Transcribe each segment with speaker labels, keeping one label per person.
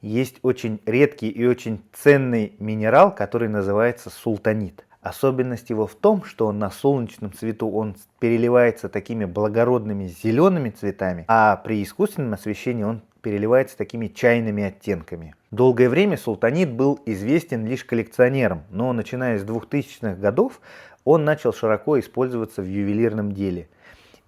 Speaker 1: есть очень редкий и очень ценный минерал, который называется султанит. Особенность его в том, что на солнечном свету он переливается такими благородными зелеными цветами, а при искусственном освещении он переливается такими чайными оттенками. Долгое время султанит был известен лишь коллекционерам, но начиная с 2000-х годов он начал широко использоваться в ювелирном деле.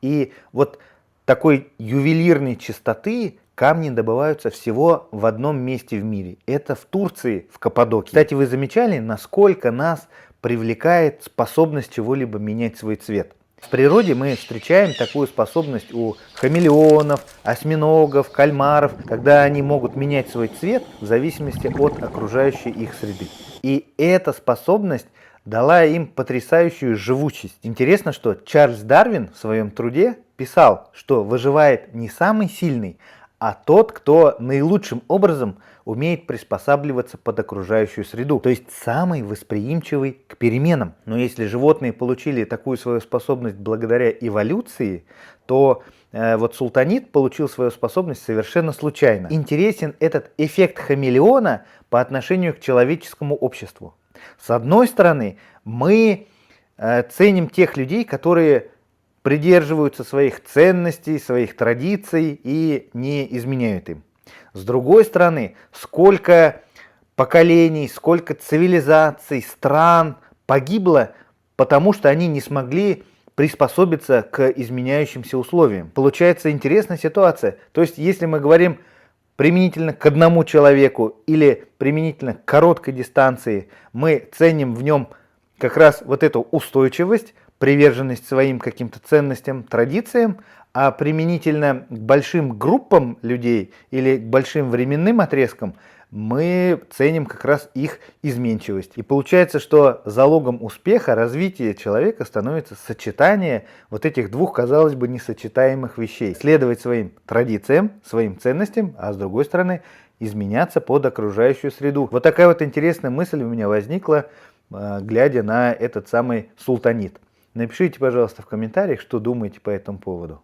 Speaker 1: И вот такой ювелирной чистоты камни добываются всего в одном месте в мире. Это в Турции, в Каппадокии. Кстати, вы замечали, насколько нас привлекает способность чего-либо менять свой цвет? В природе мы встречаем такую способность у хамелеонов, осьминогов, кальмаров, когда они могут менять свой цвет в зависимости от окружающей их среды. И эта способность дала им потрясающую живучесть. Интересно, что Чарльз Дарвин в своем труде писал, что выживает не самый сильный, а тот, кто наилучшим образом умеет приспосабливаться под окружающую среду, то есть самый восприимчивый к переменам. Но если животные получили такую свою способность благодаря эволюции, то вот султанит получил свою способность совершенно случайно. Интересен этот эффект хамелеона по отношению к человеческому обществу. С одной стороны, мы ценим тех людей, которые придерживаются своих ценностей, своих традиций и не изменяют им. С другой стороны, сколько поколений, сколько цивилизаций, стран погибло, потому что они не смогли приспособиться к изменяющимся условиям. Получается интересная ситуация. То есть, если мы говорим применительно к одному человеку или применительно к короткой дистанции, мы ценим в нем как раз вот эту устойчивость, приверженность своим каким-то ценностям, традициям, а применительно к большим группам людей или к большим временным отрезкам мы ценим как раз их изменчивость. И получается, что залогом успеха, развития человека становится сочетание вот этих двух, казалось бы, несочетаемых вещей. Следовать своим традициям, своим ценностям, а с другой стороны изменяться под окружающую среду. Вот такая вот интересная мысль у меня возникла, глядя на этот самый султанит. Напишите, пожалуйста, в комментариях, что думаете по этому поводу.